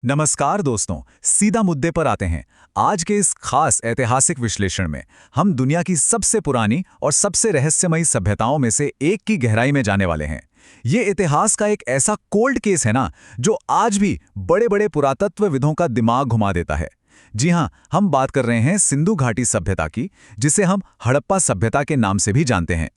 नमस्कार दोस्तों, सीधा मुद्दे पर आते हैं। आज के इस खास ऐतिहासिक विश्लेषण में हम दुनिया की सबसे पुरानी और सबसे रहस्यमयी सभ्यताओं में से एक की गहराई में जाने वाले हैं। ये इतिहास का एक ऐसा कोल्ड केस है ना, जो आज भी बड़े-बड़े पुरातत्वविदों का दिमाग घुमा देता है। जी हाँ, हम बात कर रहे हैं सिंधु घाटी सभ्यता की, जिसे हम हड़प्पा सभ्यता के नाम से भी जानते हैं।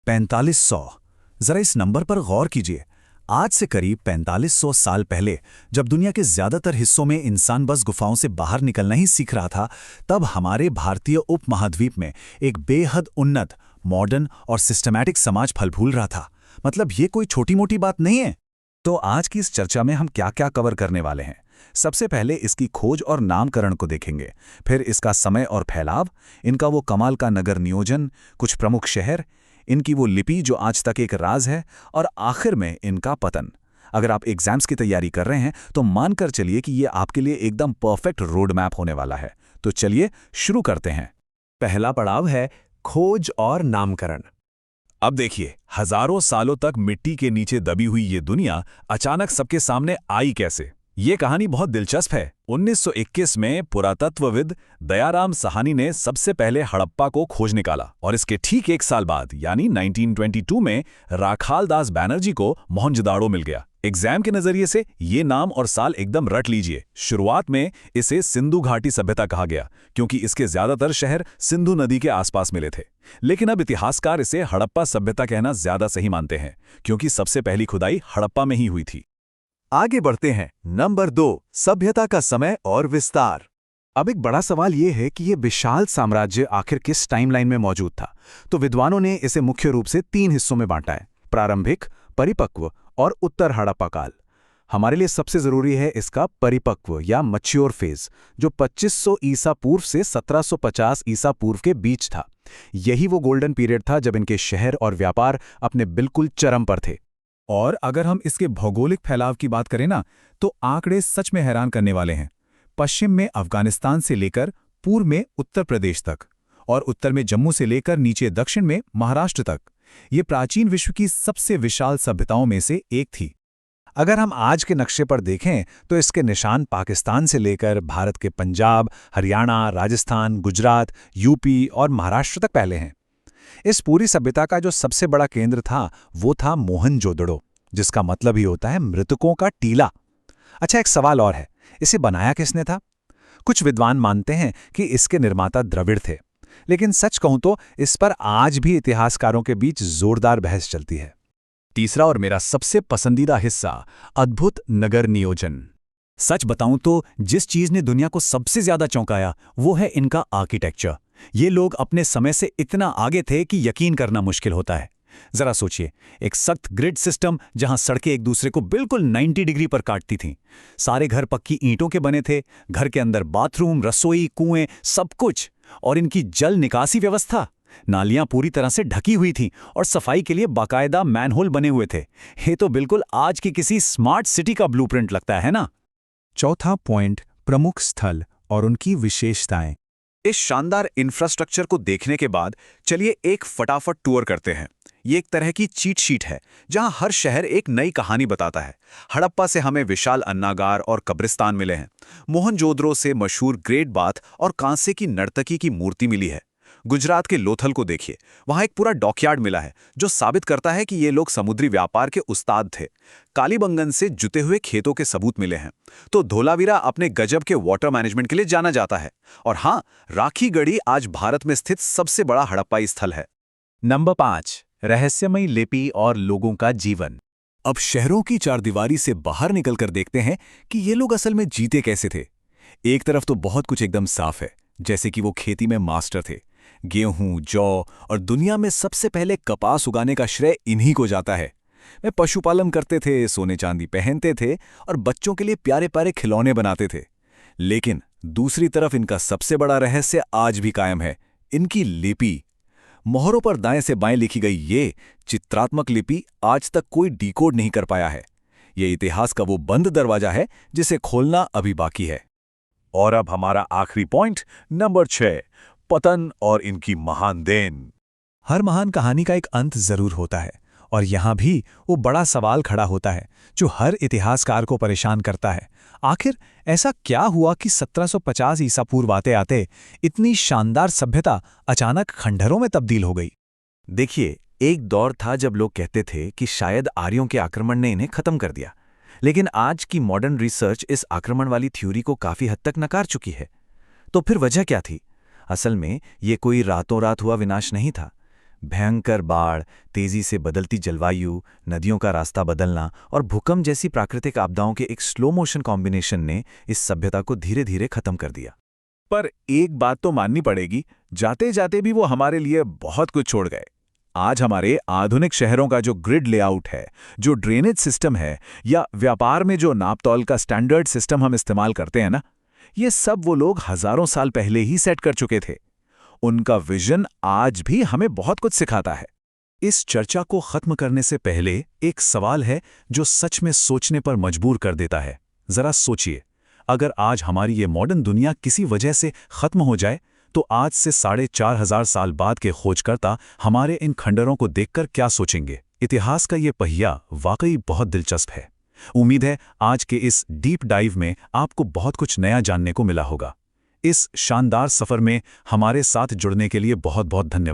4500। जरा इस नंबर पर गौर कीजिए। आज से करीब 4500 साल पहले, जब दुनिया के ज्यादातर हिस्सों में इंसान बस गुफाओं से बाहर निकलना ही सीख रहा था, तब हमारे भारतीय उपमहाद्वीप में एक बेहद उन्नत, मॉडर्न और सिस्टमैटिक समाज फल फूल रहा था। मतलब ये कोई छोटी मोटी बात नहीं है। तो आज की इस चर्चा में हम क्या क्या कवर करने वाले हैं? सबसे पहले इसकी खोज और नामकरण को देखेंगे, फिर इसका समय और फैलाव, इनका वो कमाल का नगर नियोजन, कुछ प्रमुख शहर, इनकी वो लिपि जो आज तक एक राज है, और आखिर में इनका पतन। अगर आप एग्जाम्स की तैयारी कर रहे हैं तो मानकर चलिए कि ये आपके लिए एकदम परफेक्ट रोड मैप होने वाला है। तो चलिए शुरू करते हैं। पहला पड़ाव है खोज और नामकरण। अब देखिए, हजारों सालों तक मिट्टी के नीचे दबी हुई ये दुनिया अचानक सबके सामने आई कैसे? ये कहानी बहुत दिलचस्प है। 1921 में पुरातत्वविद दयाराम साहनी ने सबसे पहले हड़प्पा को खोज निकाला, और इसके ठीक एक साल बाद यानी 1922 में राखाल दास बैनर्जी को मोहनजोदाड़ो मिल गया। एग्जाम के नजरिए से ये नाम और साल एकदम रट लीजिए। शुरुआत में इसे सिंधु घाटी सभ्यता कहा गया, क्योंकि इसके ज्यादातर शहर सिंधु नदी के आसपास मिले थे। लेकिन अब इतिहासकार इसे हड़प्पा सभ्यता कहना ज्यादा सही मानते हैं, क्योंकि सबसे पहली खुदाई हड़प्पा में ही हुई थी। आगे बढ़ते हैं। नंबर 2, सभ्यता का समय और विस्तार। अब एक बड़ा सवाल ये है कि ये विशाल साम्राज्य आखिर किस टाइमलाइन में मौजूद था। तो विद्वानों ने इसे मुख्य रूप से 3 हिस्सों में बांटा है: प्रारंभिक, परिपक्व और उत्तर हड़प्पा काल। हमारे लिए सबसे जरूरी है इसका परिपक्व या मैच्योर फेज, जो 2500 ईसा पूर्व से 1750 ईसा पूर्व के बीच था। यही वो गोल्डन पीरियड था जब इनके शहर और व्यापार अपने बिल्कुल चरम पर थे। और अगर हम इसके भौगोलिक फैलाव की बात करें ना, तो आंकड़े सच में हैरान करने वाले हैं। पश्चिम में अफगानिस्तान से लेकर पूर्व में उत्तर प्रदेश तक, और उत्तर में जम्मू से लेकर नीचे दक्षिण में महाराष्ट्र तक। ये प्राचीन विश्व की सबसे विशाल सभ्यताओं में से एक थी। अगर हम आज के नक्शे पर देखें तो इसके निशान पाकिस्तान से लेकर भारत के पंजाब, हरियाणा, राजस्थान, गुजरात, यूपी और महाराष्ट्र तक फैले हैं। इस पूरी सभ्यता का जो सबसे बड़ा केंद्र था वो था मोहनजोदड़ो, जिसका मतलब ही होता है मृतकों का टीला। अच्छा, एक सवाल और है, इसे बनाया किसने था? कुछ विद्वान मानते हैं कि इसके निर्माता द्रविड़ थे, लेकिन सच कहूं तो इस पर आज भी इतिहासकारों के बीच जोरदार बहस चलती है। तीसरा और मेरा सबसे पसंदीदा हिस्सा, अद्भुत नगर नियोजन। सच बताऊं तो जिस चीज ने दुनिया को सबसे ज्यादा चौंकाया वो है इनका आर्किटेक्चर। ये लोग अपने समय से इतना आगे थे कि यकीन करना मुश्किल होता है। जरा सोचिए, एक सख्त ग्रिड सिस्टम जहां सड़कें एक दूसरे को बिल्कुल 90 डिग्री पर काटती थीं। सारे घर पक्की ईंटों के बने थे, घर के अंदर बाथरूम, रसोई, कुएं, सब कुछ। और इनकी जल निकासी व्यवस्था, नालियां पूरी तरह से ढकी हुई थीं और सफाई के लिए बाकायदा मैनहोल बने हुए थे। ये तो बिल्कुल आज की किसी स्मार्ट सिटी का ब्लूप्रिंट लगता है ना। चौथा पॉइंट, प्रमुख स्थल और उनकी विशेषताएं। इस शानदार इंफ्रास्ट्रक्चर को देखने के बाद चलिए एक फटाफट टूर करते हैं। ये एक तरह की चीट शीट है जहां हर शहर एक नई कहानी बताता है। हड़प्पा से हमें विशाल अन्नागार और कब्रिस्तान मिले हैं। मोहनजोदड़ो से मशहूर ग्रेट बाथ और कांसे की नर्तकी की मूर्ति मिली है। गुजरात के लोथल को देखिए, वहां एक पूरा डॉकयार्ड मिला है जो साबित करता है कि ये लोग समुद्री व्यापार के उस्ताद थे। कालीबंगन से जुते हुए खेतों के सबूत मिले हैं। तो धोलावीरा अपने गजब के वाटर मैनेजमेंट के लिए जाना जाता है। और हाँ, राखीगढ़ी आज भारत में स्थित सबसे बड़ा हड़प्पाई स्थल है। नंबर 5, रहस्यमयी लिपि और लोगों का जीवन। अब शहरों की चारदीवारी से बाहर निकलकर देखते हैं कि ये लोग असल में जीते कैसे थे। एक तरफ तो बहुत कुछ एकदम साफ है, जैसे कि वो खेती में मास्टर थे। गेहूं, जौ और दुनिया में सबसे पहले कपास उगाने का श्रेय इन्हीं को जाता है। वे पशुपालन करते थे, सोने चांदी पहनते थे और बच्चों के लिए प्यारे प्यारे खिलौने बनाते थे। लेकिन दूसरी तरफ इनका सबसे बड़ा रहस्य आज भी कायम है, इनकी लिपि। मोहरों पर दाएं से बाएं लिखी गई ये चित्रात्मक लिपि आज तक कोई डिकोड नहीं कर पाया है। ये इतिहास का वो बंद दरवाजा है जिसे खोलना अभी बाकी है। और अब हमारा आखिरी पॉइंट, नंबर 6, पतन और इनकी महान देन। हर महान कहानी का एक अंत जरूर होता है, और यहां भी वो बड़ा सवाल खड़ा होता है जो हर इतिहासकार को परेशान करता है। आखिर ऐसा क्या हुआ कि 1750 ईसा पूर्व आते आते इतनी शानदार सभ्यता अचानक खंडहरों में तब्दील हो गई? देखिए, एक दौर था जब लोग कहते थे कि शायद आर्यों के आक्रमण ने इन्हें खत्म कर दिया, लेकिन आज की मॉडर्न रिसर्च इस आक्रमण वाली थ्योरी को काफी हद तक नकार चुकी है। तो फिर वजह क्या थी? असल में ये कोई रातों रात हुआ विनाश नहीं था। भयंकर बाढ़, तेजी से बदलती जलवायु, नदियों का रास्ता बदलना और भूकंप जैसी प्राकृतिक आपदाओं के एक स्लो मोशन कॉम्बिनेशन ने इस सभ्यता को धीरे धीरे खत्म कर दिया। पर एक बात तो माननी पड़ेगी, जाते जाते भी वो हमारे लिए बहुत कुछ छोड़ गए। आज हमारे आधुनिक शहरों का जो ग्रिड लेआउट है, जो ड्रेनेज सिस्टम है, या व्यापार में जो नापतौल का स्टैंडर्ड सिस्टम हम इस्तेमाल करते हैं ना, ये सब वो लोग हजारों साल पहले ही सेट कर चुके थे। उनका विजन आज भी हमें बहुत कुछ सिखाता है। इस चर्चा को खत्म करने से पहले एक सवाल है जो सच में सोचने पर मजबूर कर देता है। जरा सोचिए, अगर आज हमारी ये मॉडर्न दुनिया किसी वजह से खत्म हो जाए, तो आज से 4500 साल बाद के खोजकर्ता हमारे इन खंडरों को देखकर क्या सोचेंगे? इतिहास का ये पहिया वाकई बहुत दिलचस्प है। उम्मीद है आज के इस डीप डाइव में आपको बहुत कुछ नया जानने को मिला होगा। इस शानदार सफर में हमारे साथ जुड़ने के लिए बहुत बहुत धन्यवाद।